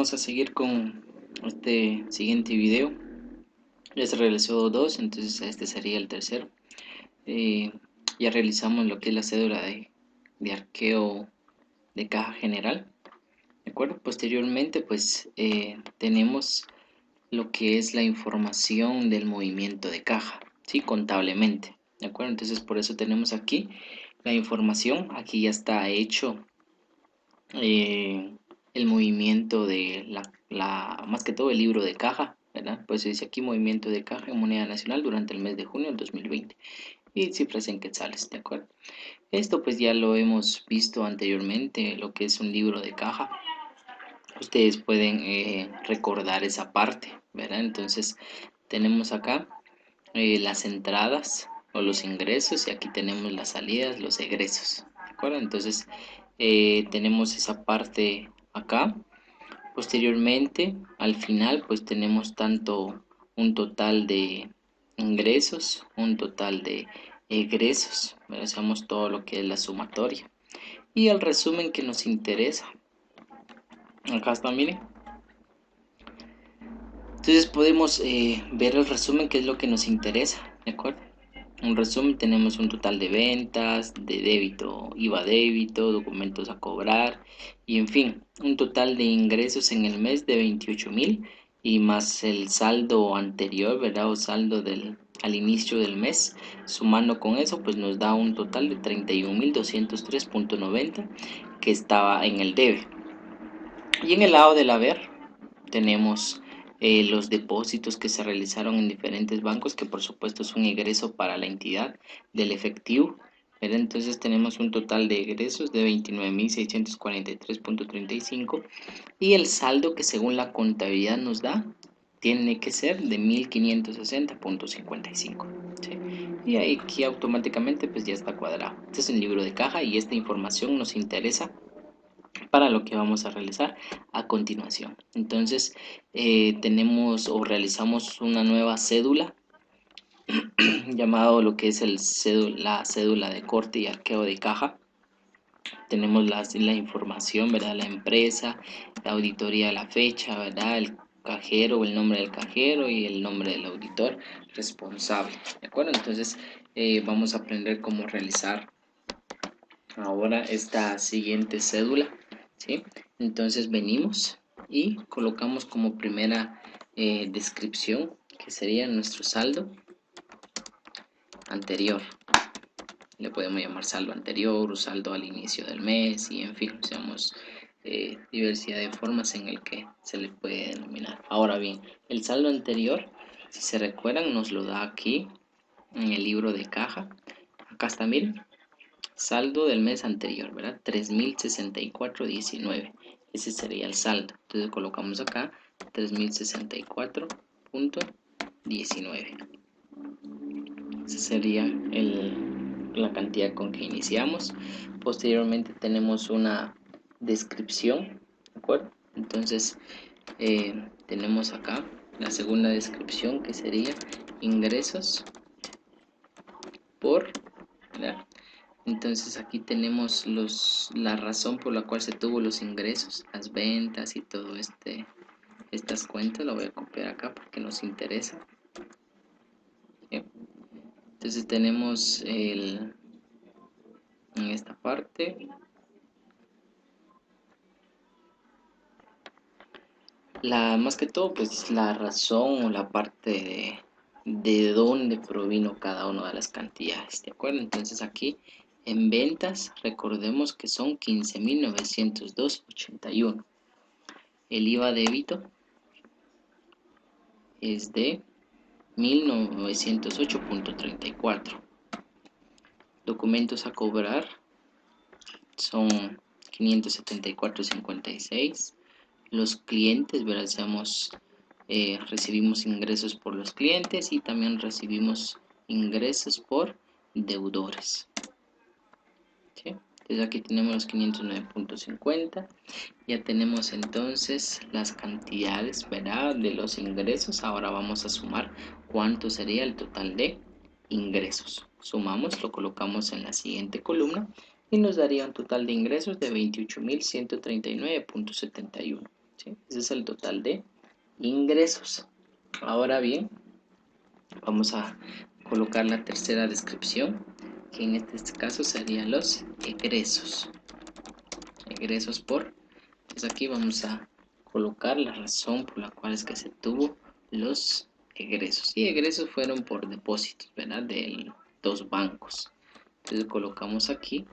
vamos a seguir con este siguiente video. Ya se realizó dos, entonces este sería el tercero. Ya realizamos lo que es la cédula de arqueo de caja general. ¿De acuerdo? Posteriormente, pues tenemos lo que es la información del movimiento de caja, ¿sí? Contablemente. ¿De acuerdo? Entonces, por eso tenemos aquí la información. Aquí ya está hecho el movimiento de más que todo el libro de caja, ¿verdad? Pues dice aquí movimiento de caja en moneda nacional durante el mes de junio del 2020 y cifras en quetzales, ¿de acuerdo? Esto pues ya lo hemos visto anteriormente, lo que es un libro de caja. Ustedes pueden recordar esa parte, ¿verdad? Entonces tenemos acá las entradas o los ingresos y aquí tenemos las salidas, los egresos, ¿de acuerdo? Entonces tenemos esa parte acá. Posteriormente, al final, pues tenemos tanto un total de ingresos, un total de egresos, hacemos todo lo que es la sumatoria. Y el resumen que nos interesa, acá está, miren. Entonces podemos ver el resumen, que es lo que nos interesa, ¿de acuerdo? Un resumen, tenemos un total de ventas, de débito, IVA débito, documentos a cobrar y en fin, un total de ingresos en el mes de 28,000 y más el saldo anterior, ¿verdad? O saldo al inicio del mes, sumando con eso, pues nos da un total de 31,203,90 que estaba en el debe. Y en el lado del haber tenemos los depósitos que se realizaron en diferentes bancos, que por supuesto es un egreso para la entidad del efectivo. ¿Verdad? Entonces tenemos un total de egresos de 29,643,35 y el saldo que según la contabilidad nos da tiene que ser de 1,560,55. ¿Sí? Y aquí automáticamente pues ya está cuadrado. Este es el libro de caja y esta información nos interesa para lo que vamos a realizar a continuación. Entonces tenemos o realizamos una nueva cédula llamado lo que es la cédula de corte y arqueo de caja. Tenemos la información, ¿verdad? La empresa, la auditoría, la fecha, ¿verdad? El cajero, el nombre del cajero y el nombre del auditor responsable, ¿de acuerdo? Entonces vamos a aprender cómo realizar ahora esta siguiente cédula, ¿sí? Entonces venimos y colocamos como primera descripción, que sería nuestro saldo anterior. Le podemos llamar saldo anterior o saldo al inicio del mes y en fin, usamos diversidad de formas en el que se le puede denominar. Ahora bien, el saldo anterior, si se recuerdan, nos lo da aquí en el libro de caja. Acá está, miren. Saldo del mes anterior, ¿verdad? 3,064,19. Ese sería el saldo. Entonces colocamos acá 3,064,19. Esa sería la cantidad con que iniciamos. Posteriormente tenemos una descripción, ¿de acuerdo? Entonces tenemos acá la segunda descripción, que sería ingresos por, ¿verdad? Entonces aquí tenemos la razón por la cual se tuvo los ingresos, las ventas y todo estas cuentas. Lo voy a copiar acá porque nos interesa. Bien. Entonces tenemos en esta parte más que todo pues la razón o la parte de dónde provino cada una de las cantidades, ¿de acuerdo? Entonces aquí en ventas recordemos que son 15,902,81. El IVA débito es de 1,908,34. Documentos a cobrar son 574,56. Los clientes, recibimos ingresos por los clientes y también recibimos ingresos por deudores. ¿Sí? Entonces aquí tenemos los 509,50. Ya tenemos entonces las cantidades, ¿verdad?, de los ingresos. Ahora vamos a sumar cuánto sería el total de ingresos. Sumamos, lo colocamos en la siguiente columna y nos daría un total de ingresos de 28,139,71. ¿sí? Ese es el total de ingresos. Ahora bien, vamos a colocar la tercera descripción, que en este caso serían los egresos. Egresos por, entonces aquí vamos a colocar la razón por la cual es que se tuvo los egresos. Y egresos fueron por depósitos, ¿verdad? De dos bancos. Entonces colocamos aquí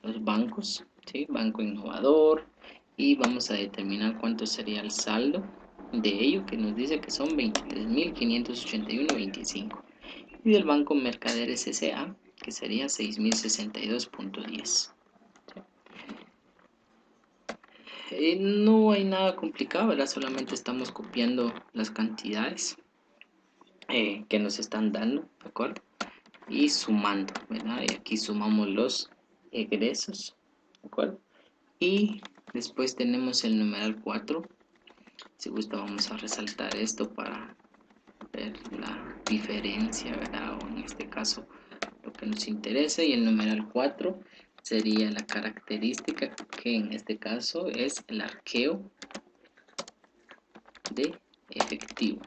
los bancos, ¿sí? Banco Innovador, y vamos a determinar cuánto sería el saldo de ello, que nos dice que son 23.581.25, y del Banco Mercaderes S.A., que sería 6.062.10. No hay nada complicado, ¿verdad? Solamente estamos copiando las cantidades que nos están dando, ¿de acuerdo? Y sumando, ¿verdad? Y aquí sumamos los egresos, ¿de acuerdo? Y después tenemos el numeral 4. Si gusta vamos a resaltar esto para ver la diferencia, ¿verdad? O en este caso lo que nos interesa. Y el numeral 4 sería la característica, que en este caso es el arqueo de efectivo.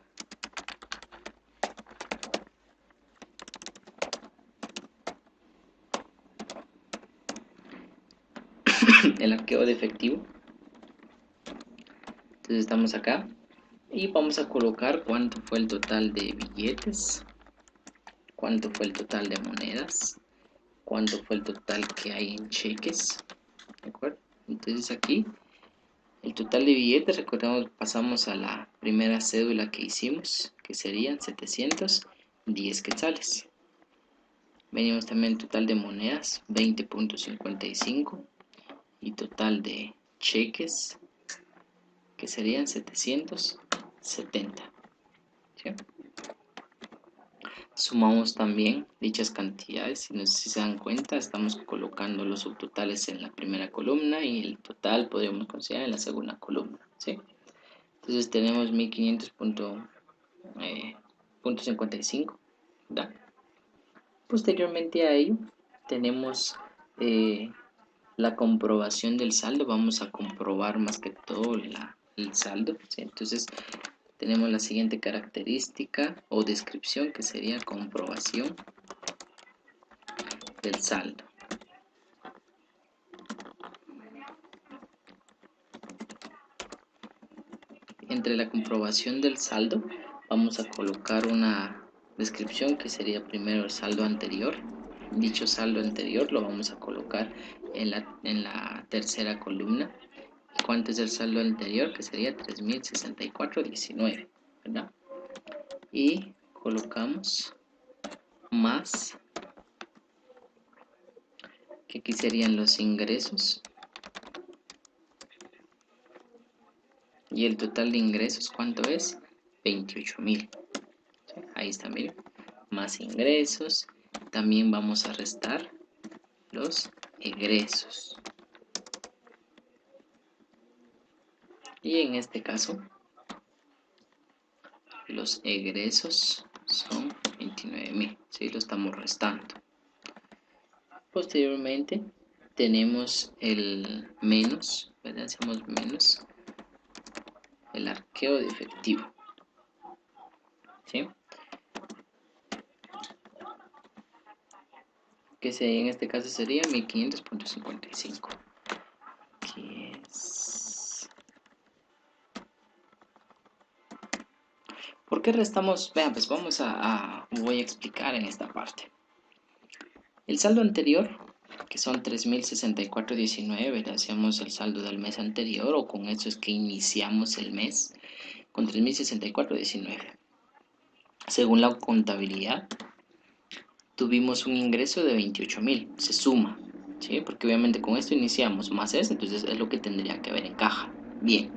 El arqueo de efectivo. Entonces estamos acá y vamos a colocar cuánto fue el total de billetes, cuánto fue el total de monedas, cuánto fue el total que hay en cheques, ¿de acuerdo? Entonces aquí el total de billetes, recordemos, pasamos a la primera cédula que hicimos, que serían 710 quetzales. Venimos también el total de monedas, 20.55, y total de cheques, que serían 770, ¿sí? Sumamos también dichas cantidades. Si se dan cuenta, estamos colocando los subtotales en la primera columna y el total podríamos considerar en la segunda columna, ¿sí? Entonces tenemos 1500.55, ¿verdad? Posteriormente a ello tenemos la comprobación del saldo. Vamos a comprobar más que todo el saldo, ¿sí? Entonces tenemos la siguiente característica o descripción, que sería comprobación del saldo. Entre la comprobación del saldo vamos a colocar una descripción, que sería primero el saldo anterior. Dicho saldo anterior lo vamos a colocar en la tercera columna. ¿Cuánto es el saldo anterior? Que sería 3.064.19, ¿verdad? Y colocamos más, que aquí serían los ingresos, y el total de ingresos, ¿cuánto es? 28.000. ¿Sí? Ahí está, miren, más ingresos. También vamos a restar los egresos, y en este caso los egresos son 29.000, ¿sí? Lo estamos restando. Posteriormente tenemos el menos, ¿verdad? Hacemos menos el arqueo de efectivo, ¿sí? Que en este caso sería 1500.55, que es... ¿Por qué restamos? Vean, pues voy a explicar en esta parte. El saldo anterior, que son 3.064.19, le hacemos el saldo del mes anterior, o con eso es que iniciamos el mes, con 3.064.19. Según la contabilidad, tuvimos un ingreso de 28.000, se suma, ¿sí? Porque obviamente con esto iniciamos más eso, entonces es lo que tendría que haber en caja. Bien,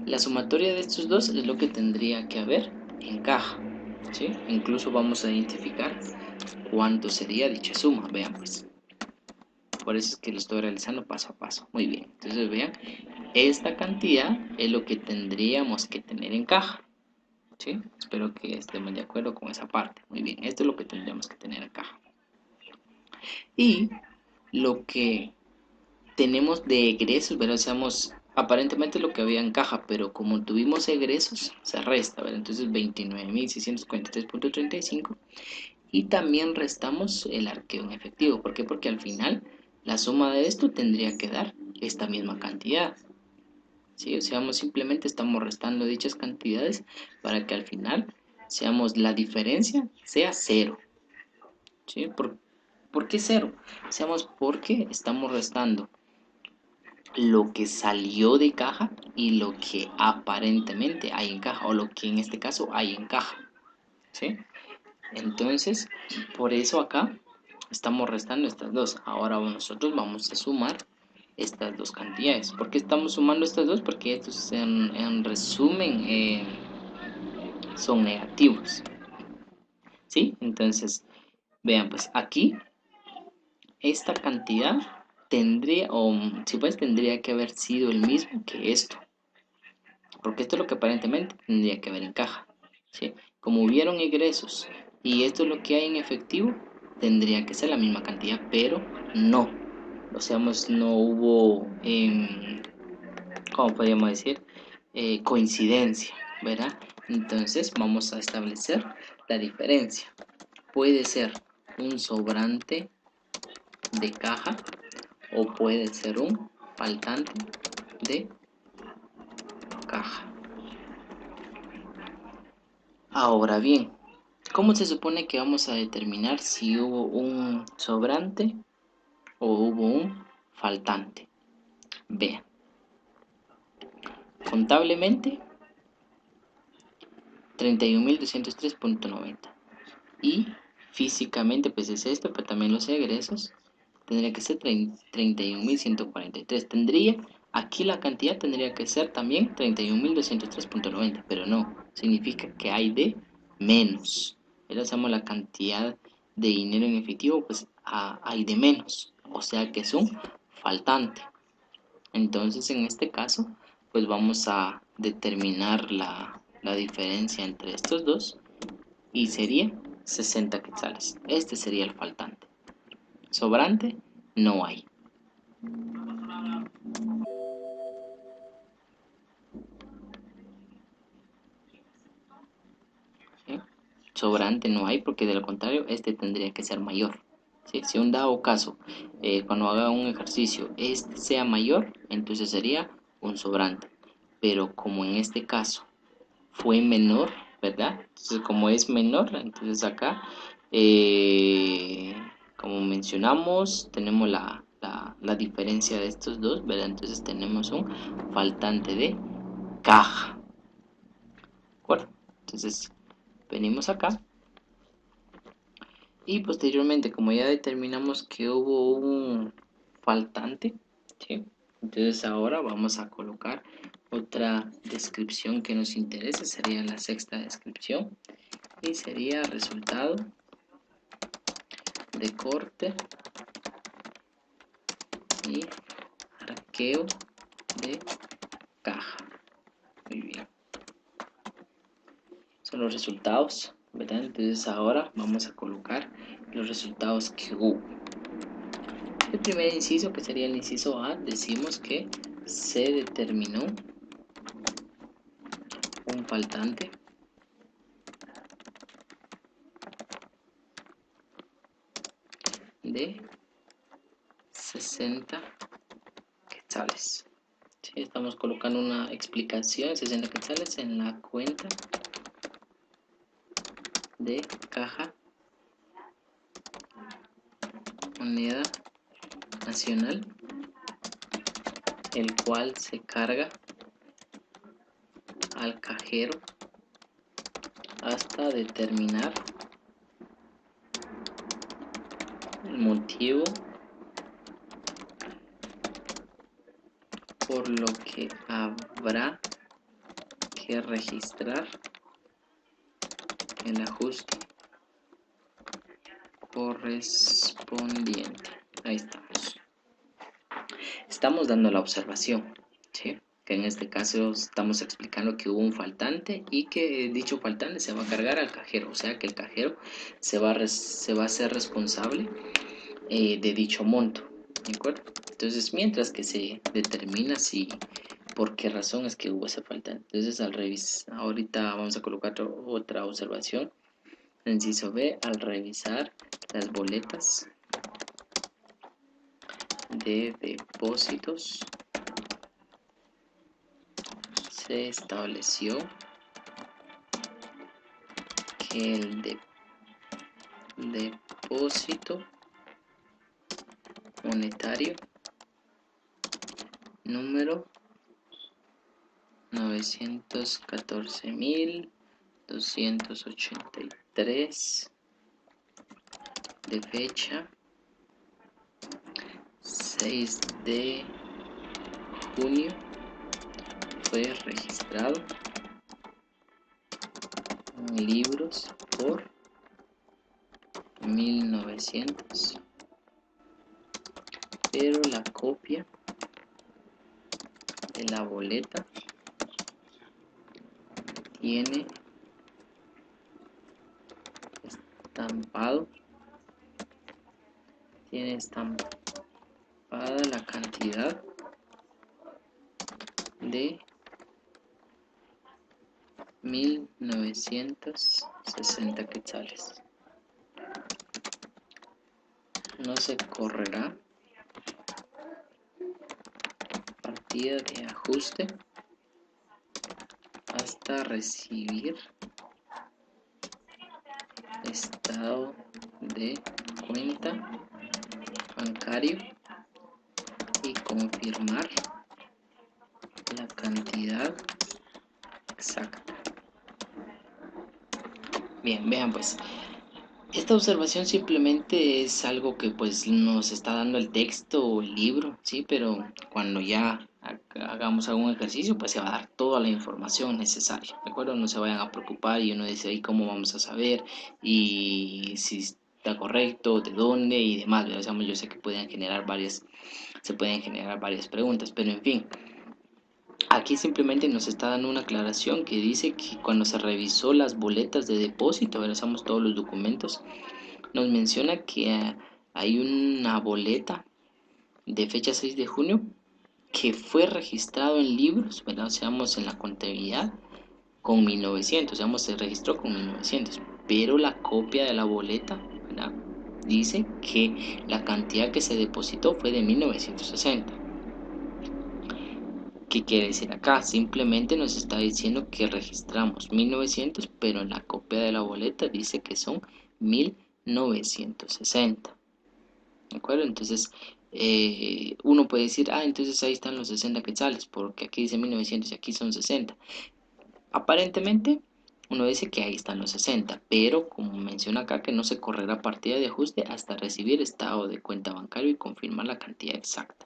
la sumatoria de estos dos es lo que tendría que haber en caja, ¿sí? Incluso vamos a identificar cuánto sería dicha suma. Vean, pues, por eso es que lo estoy realizando paso a paso. Muy bien, entonces vean, esta cantidad es lo que tendríamos que tener en caja, ¿sí? Espero que estemos de acuerdo con esa parte. Muy bien, esto es lo que tendríamos que tener en caja. Y lo que tenemos de egresos, ¿verdad? aparentemente lo que había en caja, pero como tuvimos egresos, se resta, ¿verdad? Entonces 29.643.35 y también restamos el arqueo en efectivo. ¿Por qué? Porque al final la suma de esto tendría que dar esta misma cantidad. ¿Sí? O sea, simplemente estamos restando dichas cantidades para que al final la diferencia sea cero. ¿Sí? ¿Por qué cero? Porque estamos restando lo que salió de caja y lo que aparentemente hay en caja, o lo que en este caso hay en caja. ¿Sí? Entonces, por eso acá estamos restando estas dos. Ahora nosotros vamos a sumar estas dos cantidades. ¿Por qué estamos sumando estas dos? Porque estos en resumen son negativos. ¿Sí? Entonces, vean, pues aquí esta cantidad tendría, o si pues tendría que haber sido el mismo que esto. Porque esto es lo que aparentemente tendría que haber en caja. ¿Sí? Como hubieron egresos y esto es lo que hay en efectivo, tendría que ser la misma cantidad, pero no. O sea, no hubo, ¿cómo podríamos decir? Coincidencia, ¿verdad? Entonces vamos a establecer la diferencia. Puede ser un sobrante de caja o puede ser un faltante de caja. Ahora bien, ¿cómo se supone que vamos a determinar si hubo un sobrante o hubo un faltante? Vean, contablemente 31.203.90 y físicamente pues es esto, pero también los egresos tendría que ser 31.143. Aquí la cantidad tendría que ser también 31.203.90, pero no, significa que hay de menos. Ahora hacemos la cantidad de dinero en efectivo, pues hay de menos, o sea que es un faltante. Entonces en este caso, pues vamos a determinar la diferencia entre estos dos y sería 60 quetzales. Este sería el faltante. Sobrante no hay. ¿Sí? Sobrante no hay porque de lo contrario este tendría que ser mayor. ¿Sí? Si un dado caso, cuando haga un ejercicio, este sea mayor, entonces sería un sobrante. Pero como en este caso fue menor, ¿verdad? Entonces como es menor, entonces acá, como mencionamos, tenemos la diferencia de estos dos, ¿verdad? Entonces tenemos un faltante de caja. ¿De acuerdo? Entonces venimos acá y posteriormente, como ya determinamos que hubo un faltante, ¿sí? Entonces ahora vamos a colocar otra descripción que nos interese, sería la sexta descripción y sería resultado de corte y arqueo de caja. Muy bien, son los resultados, ¿verdad? Entonces ahora vamos a colocar los resultados que hubo. El primer inciso, que sería el inciso A, decimos que se determinó un faltante de 60 quetzales. ¿Sí? Estamos colocando una explicación, 60 quetzales en la cuenta de caja moneda nacional, el cual se carga al cajero hasta determinar el motivo por lo que habrá que registrar el ajuste correspondiente. Ahí estamos. Estamos dando la observación, ¿sí? Que en este caso estamos explicando que hubo un faltante y que dicho faltante se va a cargar al cajero, o sea que el cajero se va a hacer responsable de dicho monto, ¿de acuerdo? Entonces, mientras que se determina si por qué razón es que hubo esa falta. Entonces, al revisar, ahorita vamos a colocar otra observación. Inciso B, al revisar las boletas de depósitos, se estableció que el depósito monetario número 914.283 de fecha 6 de junio fue registrado en libros por 1900, pero la copia de la boleta tiene estampada la cantidad de 1960 quetzales. No se correrá partida de ajuste hasta recibir estado de cuenta bancario y confirmar la cantidad exacta. Bien, vean pues, esta observación simplemente es algo que pues nos está dando el texto o el libro, ¿sí? Pero cuando ya hagamos algún ejercicio, pues se va a dar toda la información necesaria, ¿de acuerdo? No se vayan a preocupar y uno dice ahí cómo vamos a saber y si está correcto, de dónde y demás, ¿verdad? Yo sé que se pueden generar varias preguntas, pero en fin. Aquí simplemente nos está dando una aclaración que dice que cuando se revisó las boletas de depósito, revisamos todos los documentos, nos menciona que hay una boleta de fecha 6 de junio que fue registrado en libros, ¿verdad? O sea, en la contabilidad con 1900, se registró con 1900, pero la copia de la boleta, ¿verdad? Dice que la cantidad que se depositó fue de 1960. ¿Qué quiere decir acá? Simplemente nos está diciendo que registramos 1900, pero en la copia de la boleta dice que son 1960. ¿De acuerdo? Entonces, uno puede decir, entonces ahí están los 60 quetzales, porque aquí dice 1900 y aquí son 60. Aparentemente, uno dice que ahí están los 60, pero como menciona acá, que no se correrá partida de ajuste hasta recibir estado de cuenta bancario y confirmar la cantidad exacta.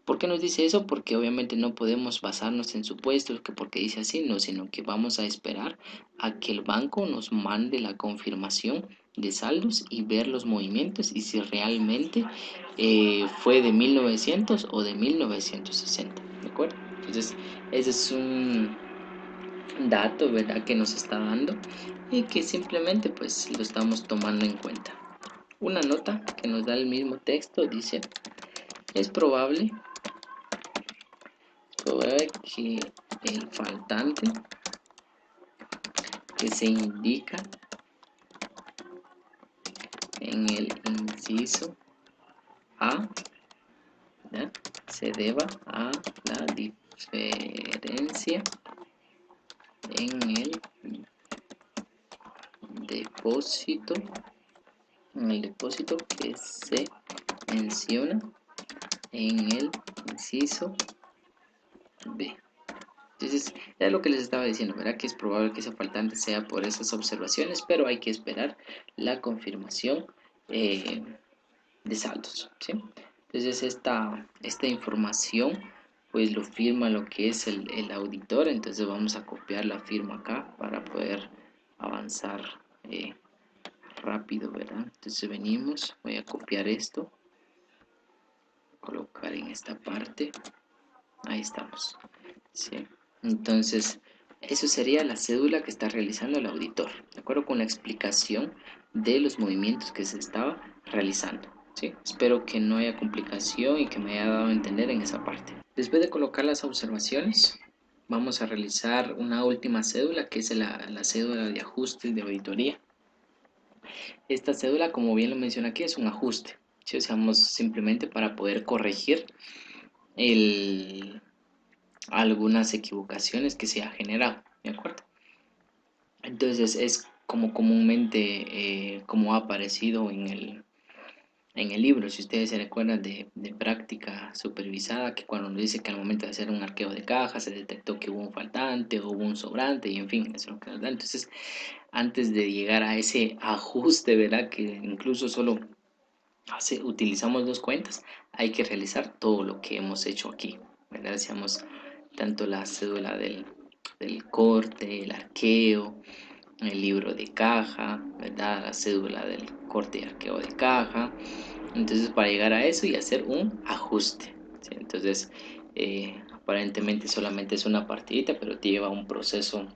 ¿Por qué nos dice eso? Porque obviamente no podemos basarnos en supuestos, que porque dice así, no, sino que vamos a esperar a que el banco nos mande la confirmación de saldos y ver los movimientos y si realmente fue de 1900 o de 1960, ¿de acuerdo? Entonces, ese es un dato, ¿verdad?, que nos está dando y que simplemente pues lo estamos tomando en cuenta. Una nota que nos da el mismo texto dice, es probable que el faltante que se indica en el inciso A, ¿ya?, se deba a la diferencia en el depósito que se menciona en el inciso B. Entonces, ya lo que les estaba diciendo, ¿verdad? Que es probable que ese faltante sea por esas observaciones, pero hay que esperar la confirmación de saldos, ¿sí? Entonces, esta información, pues lo firma lo que es el auditor, entonces vamos a copiar la firma acá para poder avanzar rápido, ¿verdad? Entonces venimos, voy a copiar esto, colocar en esta parte, ahí estamos, ¿sí? Entonces, eso sería la cédula que está realizando el auditor, de acuerdo con la explicación de los movimientos que se estaba realizando. Sí, espero que no haya complicación y que me haya dado a entender en esa parte. Después de colocar las observaciones, vamos a realizar una última cédula, que es la cédula de ajustes de auditoría. Esta cédula, como bien lo menciona aquí, es un ajuste. Si usamos simplemente para poder corregir el, algunas equivocaciones que se ha generado, ¿de acuerdo? Entonces es como comúnmente como ha aparecido en el libro, si ustedes se recuerdan de práctica supervisada, que cuando nos dice que al momento de hacer un arqueo de caja se detectó que hubo un faltante o hubo un sobrante y en fin, eso es lo que nos da. Entonces, antes de llegar a ese ajuste, ¿verdad? Que incluso solo utilizamos dos cuentas, hay que realizar todo lo que hemos hecho aquí, ¿verdad? Decíamos tanto la cédula del corte, el arqueo, el libro de caja, ¿verdad? La cédula del corte y arqueo de caja. Entonces, para llegar a eso y hacer un ajuste, ¿sí? Entonces, aparentemente solamente es una partidita, pero lleva un proceso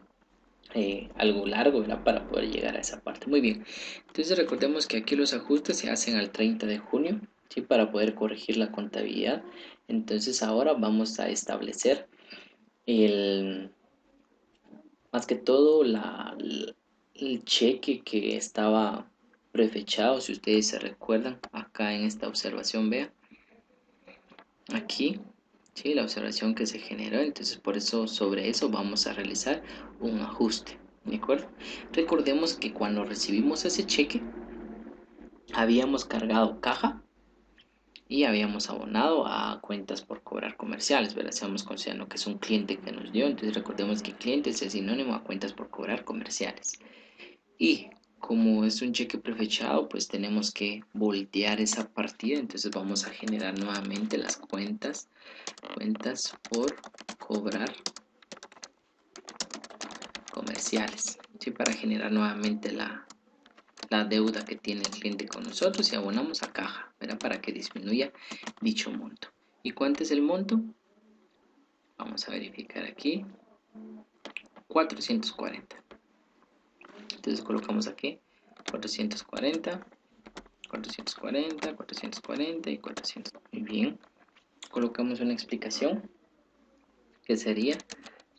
algo largo, ¿verdad? Para poder llegar a esa parte. Muy bien. Entonces, recordemos que aquí los ajustes se hacen al 30 de junio, ¿sí? Para poder corregir la contabilidad. Entonces, ahora vamos a establecer el, más que todo el cheque que estaba prefechado, si ustedes se recuerdan, acá en esta observación, vean, aquí, ¿sí? La observación que se generó, entonces por eso sobre eso vamos a realizar un ajuste, ¿de acuerdo? Recordemos que cuando recibimos ese cheque, habíamos cargado caja y habíamos abonado a cuentas por cobrar comerciales, ¿verdad? Estamos considerando que es un cliente que nos dio, entonces recordemos que clientes es sinónimo a cuentas por cobrar comerciales. Y como es un cheque prefechado, pues tenemos que voltear esa partida, entonces vamos a generar nuevamente las cuentas por cobrar comerciales, ¿sí? Para generar nuevamente la deuda que tiene el cliente con nosotros y abonamos a caja, ¿verdad? Para que disminuya dicho monto. ¿Y cuánto es el monto? Vamos a verificar aquí, 440. Entonces colocamos aquí 440, 440, 440 y 400. Muy bien, colocamos una explicación que sería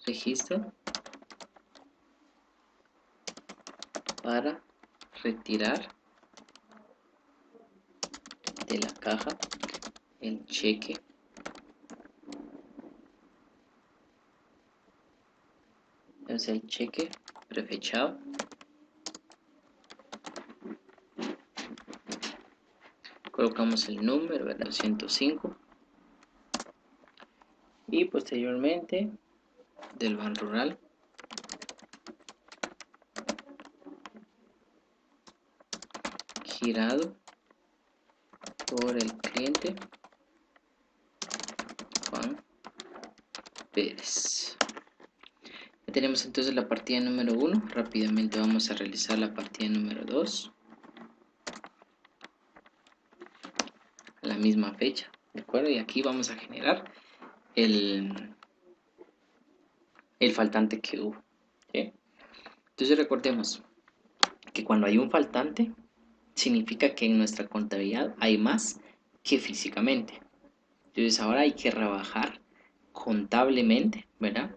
registro para retirar de la caja el cheque, es el cheque prefechado, colocamos el número, ¿verdad? 205, y posteriormente del ban rural girado por el cliente Juan Pérez. Ya tenemos entonces la partida número 1. Rápidamente vamos a realizar la partida número 2 a la misma fecha, ¿de acuerdo? Y aquí vamos a generar el, el faltante que hubo, ¿sí? Entonces recordemos que cuando hay un faltante significa que en nuestra contabilidad hay más que físicamente. Entonces ahora hay que rebajar contablemente, ¿verdad?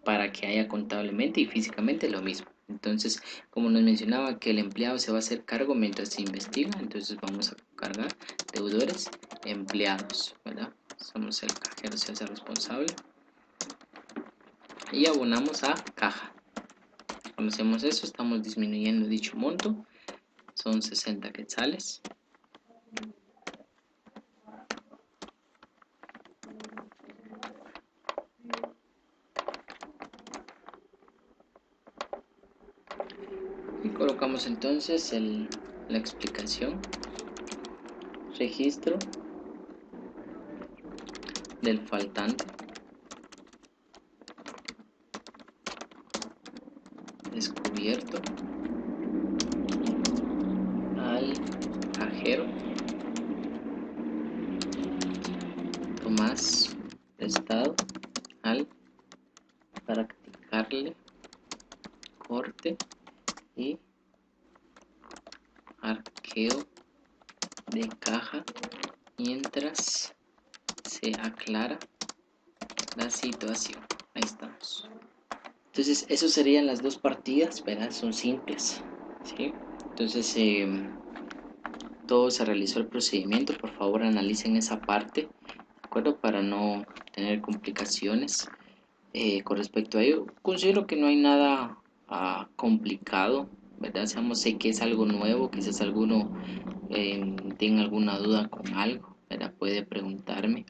Para que haya contablemente y físicamente lo mismo. Entonces, como nos mencionaba que el empleado se va a hacer cargo mientras se investiga, entonces vamos a cargar deudores empleados, ¿verdad? Somos el cajero, se hace responsable. Y abonamos a caja. Cuando hacemos eso, estamos disminuyendo dicho monto. Son 60 quetzales. Y colocamos entonces la explicación. Registro del faltante descubierto al cajero Tomás prestado al practicarle corte y arqueo de caja mientras se aclara la situación. Ahí estamos. Entonces, eso serían las dos partidas, ¿verdad? Son simples, ¿sí? Entonces, todo se realizó el procedimiento. Por favor, analicen esa parte, ¿de acuerdo? Para no tener complicaciones con respecto a ello. Considero que no hay nada complicado, ¿verdad? Sé que es algo nuevo, quizás alguno tenga alguna duda con algo, ¿verdad? Puede preguntarme.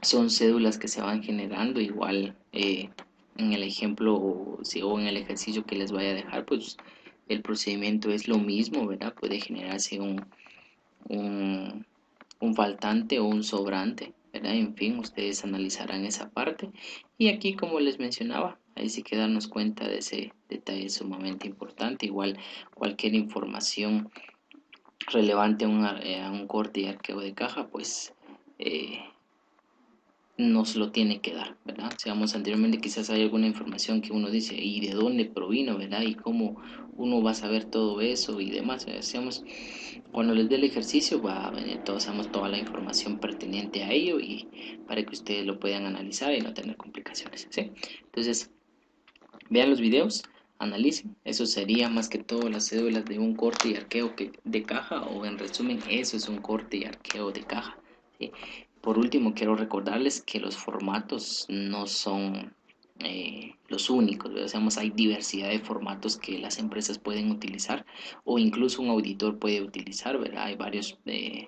Son cédulas que se van generando igual en el ejemplo o en el ejercicio que les vaya a dejar, pues el procedimiento es lo mismo, ¿verdad? Puede generarse un, un faltante o un sobrante, ¿verdad? En fin, ustedes analizarán esa parte. Y aquí, como les mencionaba, ahí sí que darnos cuenta de ese detalle sumamente importante. Igual cualquier información relevante a un corte y arqueo de caja, pues eh, nos lo tiene que dar, ¿verdad? Seamos anteriormente, quizás hay alguna información que uno dice, ¿y de dónde provino, verdad? Y cómo uno va a saber todo eso y demás. Seamos, cuando les dé el ejercicio, va a venir toda la información pertinente a ello y para que ustedes lo puedan analizar y no tener complicaciones, ¿sí? Entonces, vean los videos, analicen. Eso sería más que todo las cédulas de un corte y arqueo de caja, o en resumen, eso es un corte y arqueo de caja, ¿sí? Por último, quiero recordarles que los formatos no son los únicos, ¿verdad? Hay diversidad de formatos que las empresas pueden utilizar o incluso un auditor puede utilizar, ¿verdad? Hay varios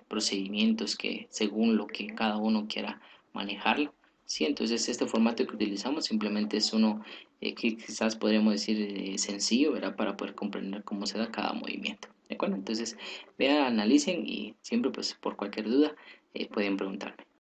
procedimientos que según lo que cada uno quiera manejarlo. Sí, entonces este formato que utilizamos simplemente es uno que quizás podríamos decir sencillo, ¿verdad? Para poder comprender cómo se da cada movimiento. ¿De acuerdo? Entonces, vean, analicen y siempre pues por cualquier duda pueden preguntarme.